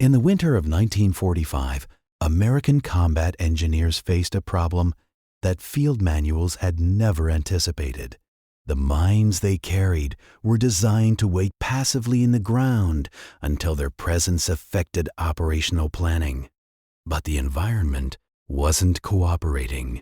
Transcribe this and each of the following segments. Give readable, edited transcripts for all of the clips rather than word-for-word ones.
In the winter of 1945, American combat engineers faced a problem that field manuals had never anticipated. The mines they carried were designed to wait passively in the ground until their presence affected operational planning. But the environment wasn't cooperating.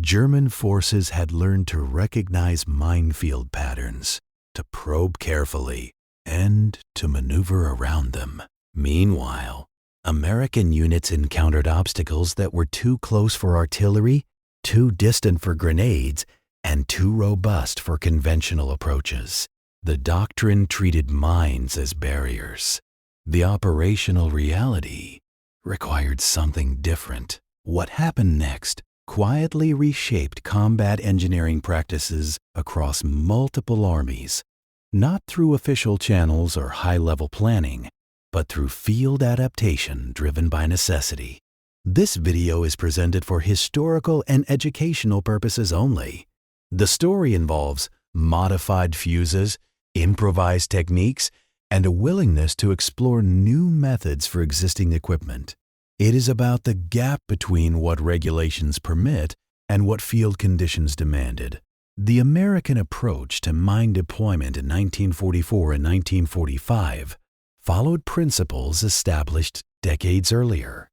German forces had learned to recognize minefield patterns, to probe carefully, and to maneuver around them. Meanwhile, American units encountered obstacles that were too close for artillery, too distant for grenades, and too robust for conventional approaches. The doctrine treated mines as barriers. The operational reality required something different. What happened next quietly reshaped combat engineering practices across multiple armies, not through official channels or high-level planning, but through field adaptation driven by necessity. This video is presented for historical and educational purposes only. The story involves modified fuses, improvised techniques, and a willingness to explore new methods for existing equipment. It is about the gap between what regulations permit and what field conditions demanded. The American approach to mine deployment in 1944 and 1945 followed principles established decades earlier.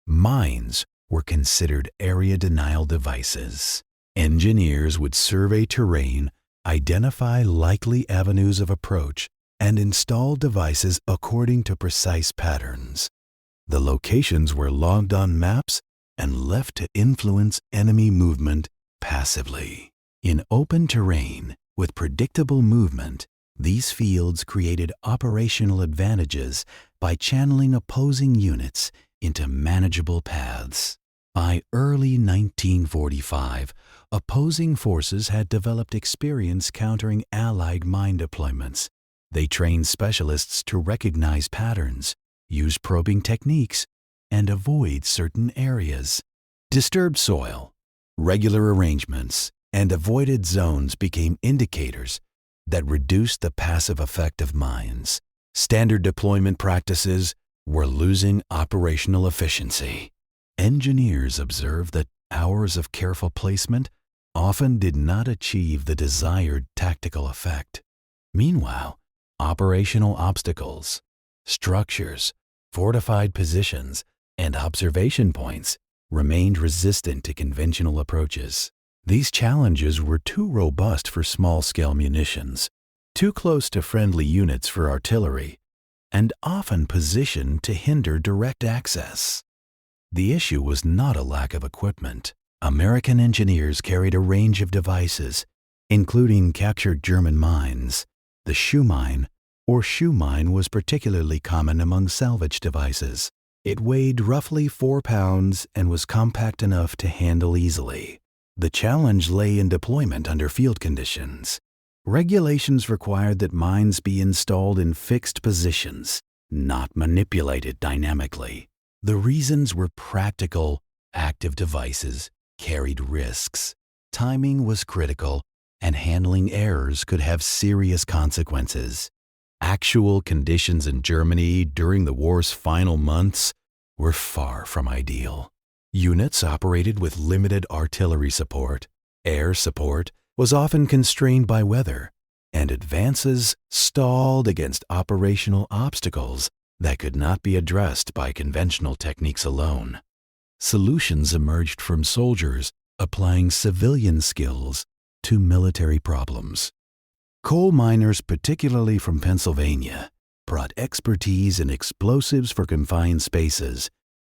Mines were considered area denial devices. Engineers would survey terrain, identify likely avenues of approach, and install devices according to precise patterns. The locations were logged on maps and left to influence enemy movement passively. In open terrain with predictable movement, these fields created operational advantages by channeling opposing units into manageable paths. By early 1945, opposing forces had developed experience countering Allied mine deployments. They trained specialists to recognize patterns, use probing techniques, and avoid certain areas. Disturbed soil, regular arrangements, and avoided zones became indicators that reduced the passive effect of mines. Standard deployment practices were losing operational efficiency. Engineers observed that hours of careful placement often did not achieve the desired tactical effect. Meanwhile, operational obstacles, structures, fortified positions, and observation points remained resistant to conventional approaches. These challenges were too robust for small-scale munitions, too close to friendly units for artillery, and often positioned to hinder direct access. The issue was not a lack of equipment. American engineers carried a range of devices, including captured German mines. The shoe mine was particularly common among salvage devices. It weighed roughly 4 pounds and was compact enough to handle easily. The challenge lay in deployment under field conditions. Regulations required that mines be installed in fixed positions, not manipulated dynamically. The reasons were practical. Active devices carried risks. Timing was critical, and handling errors could have serious consequences. Actual conditions in Germany during the war's final months were far from ideal. Units operated with limited artillery support. Air support was often constrained by weather, and advances stalled against operational obstacles that could not be addressed by conventional techniques alone. Solutions emerged from soldiers applying civilian skills to military problems. Coal miners, particularly from Pennsylvania, brought expertise in explosives for confined spaces,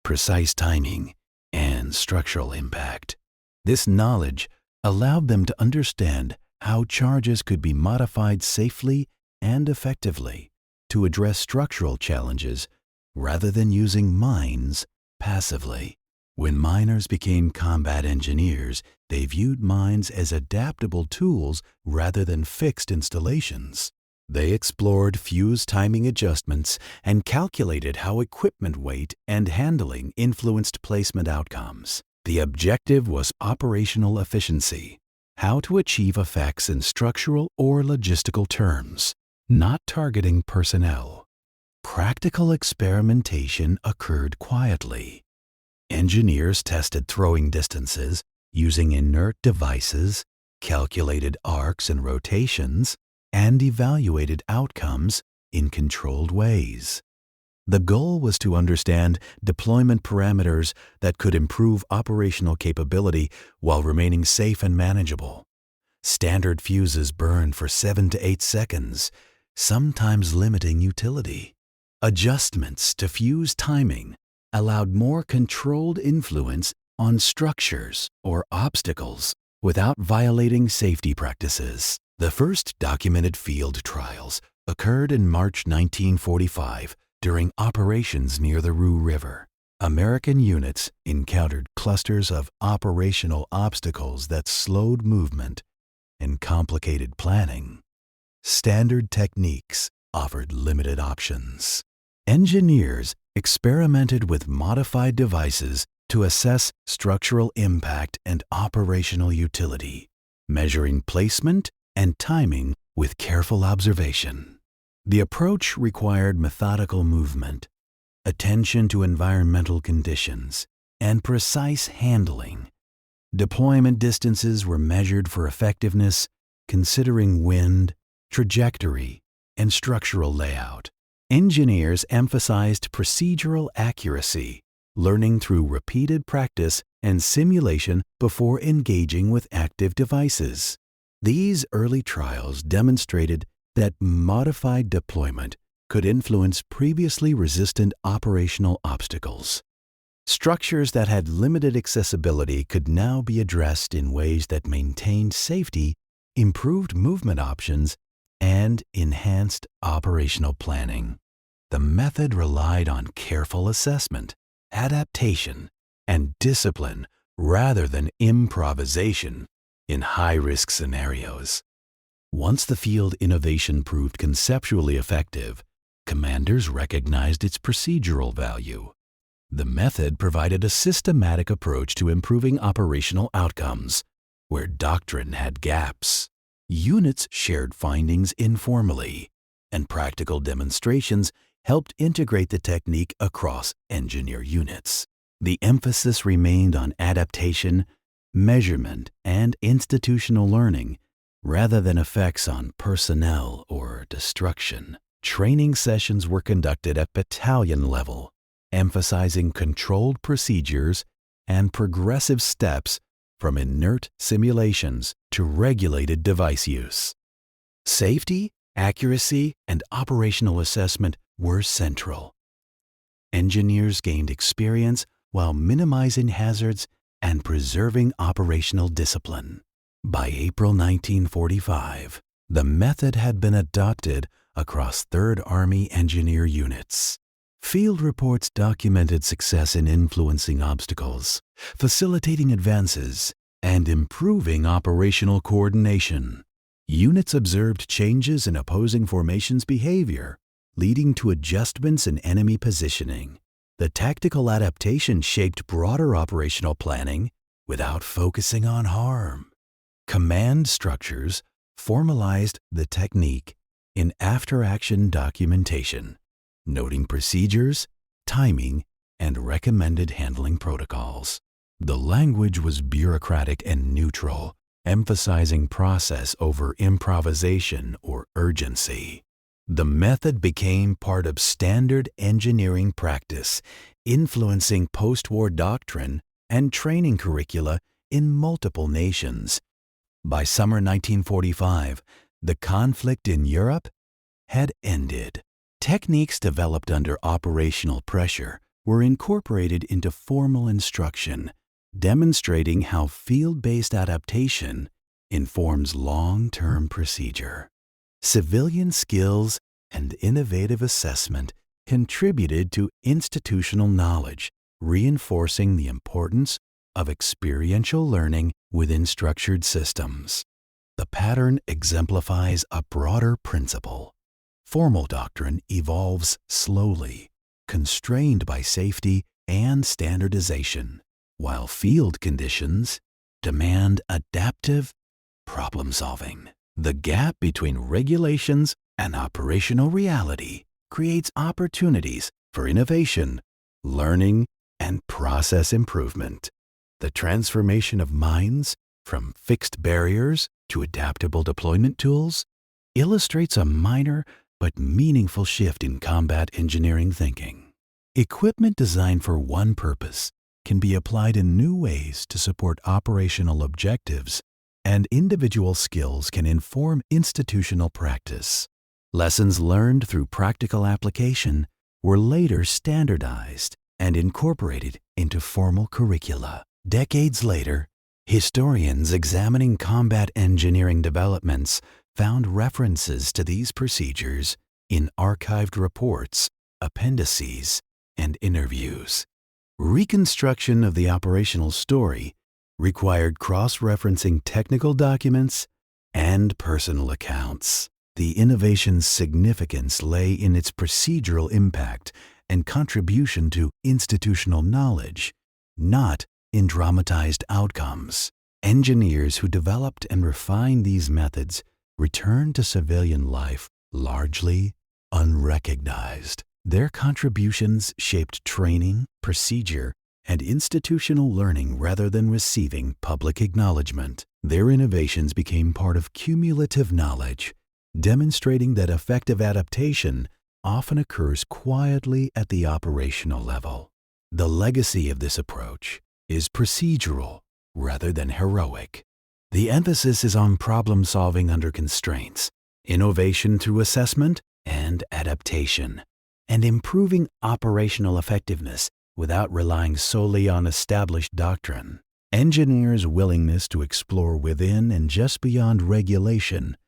precise timing, and structural impact. This knowledge allowed them to understand how charges could be modified safely and effectively to address structural challenges rather than using mines passively. When miners became combat engineers, they viewed mines as adaptable tools rather than fixed installations. They explored fuse timing adjustments and calculated how equipment weight and handling influenced placement outcomes. The objective was operational efficiency, how to achieve effects in structural or logistical terms, not targeting personnel. Practical experimentation occurred quietly. Engineers tested throwing distances using inert devices, calculated arcs and rotations, and evaluated outcomes in controlled ways. The goal was to understand deployment parameters that could improve operational capability while remaining safe and manageable. Standard fuses burned for 7 to 8 seconds, sometimes limiting utility. Adjustments to fuse timing allowed more controlled influence on structures or obstacles without violating safety practices. The first documented field trials occurred in March 1945 during operations near the Rue River. American units encountered clusters of operational obstacles that slowed movement and complicated planning. Standard techniques offered limited options. Engineers experimented with modified devices to assess structural impact and operational utility, measuring placement and timing with careful observation. The approach required methodical movement, attention to environmental conditions, and precise handling. Deployment distances were measured for effectiveness, considering wind, trajectory, and structural layout. Engineers emphasized procedural accuracy, learning through repeated practice and simulation before engaging with active devices. These early trials demonstrated that modified deployment could influence previously resistant operational obstacles. Structures that had limited accessibility could now be addressed in ways that maintained safety, improved movement options, and enhanced operational planning. The method relied on careful assessment, adaptation, and discipline rather than improvisation in high-risk scenarios. Once the field innovation proved conceptually effective, commanders recognized its procedural value. The method provided a systematic approach to improving operational outcomes where doctrine had gaps. Units shared findings informally, and practical demonstrations helped integrate the technique across engineer units. The emphasis remained on adaptation, measurement, and institutional learning rather than effects on personnel or destruction. Training sessions were conducted at battalion level, emphasizing controlled procedures and progressive steps from inert simulations to regulated device use. Safety, accuracy, and operational assessment were central. Engineers gained experience while minimizing hazards and preserving operational discipline. By April 1945, the method had been adopted across 3rd Army engineer units. Field reports documented success in influencing obstacles, facilitating advances, and improving operational coordination. Units observed changes in opposing formations' behavior, leading to adjustments in enemy positioning. The tactical adaptation shaped broader operational planning without focusing on harm. Command structures formalized the technique in after-action documentation, noting procedures, timing, and recommended handling protocols. The language was bureaucratic and neutral, emphasizing process over improvisation or urgency. The method became part of standard engineering practice, influencing post-war doctrine and training curricula in multiple nations. By summer 1945, the conflict in Europe had ended. Techniques developed under operational pressure were incorporated into formal instruction, demonstrating how field-based adaptation informs long-term procedure. Civilian skills and innovative assessment contributed to institutional knowledge, reinforcing the importance of experiential learning within structured systems. The pattern exemplifies a broader principle. Formal doctrine evolves slowly, constrained by safety and standardization, while field conditions demand adaptive problem-solving. The gap between regulations and operational reality creates opportunities for innovation, learning, and process improvement. The transformation of minds from fixed barriers to adaptable deployment tools illustrates a minor but meaningful shift in combat engineering thinking. Equipment designed for one purpose can be applied in new ways to support operational objectives, and individual skills can inform institutional practice. Lessons learned through practical application were later standardized and incorporated into formal curricula. Decades later, historians examining combat engineering developments found references to these procedures in archived reports, appendices, and interviews. Reconstruction of the operational story required cross-referencing technical documents and personal accounts. The innovation's significance lay in its procedural impact and contribution to institutional knowledge, not in dramatized outcomes. Engineers who developed and refined these methods returned to civilian life largely unrecognized. Their contributions shaped training, procedure, and institutional learning rather than receiving public acknowledgement. Their innovations became part of cumulative knowledge, demonstrating that effective adaptation often occurs quietly at the operational level. The legacy of this approach is procedural rather than heroic. The emphasis is on problem solving under constraints, innovation through assessment and adaptation, and improving operational effectiveness without relying solely on established doctrine. Engineers' willingness to explore within and just beyond regulation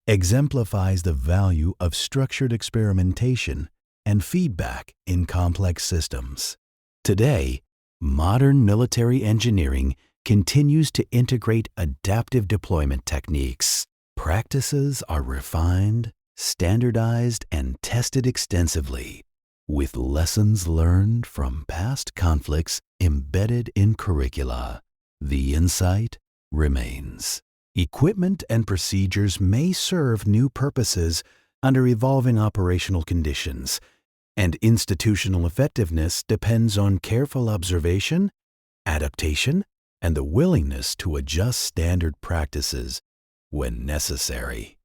exemplifies the value of structured experimentation and feedback in complex systems. Today, modern military engineering continues to integrate adaptive deployment techniques. Practices are refined, standardized, and tested extensively, with lessons learned from past conflicts embedded in curricula. The insight remains. Equipment and procedures may serve new purposes under evolving operational conditions, and institutional effectiveness depends on careful observation, adaptation, and the willingness to adjust standard practices when necessary.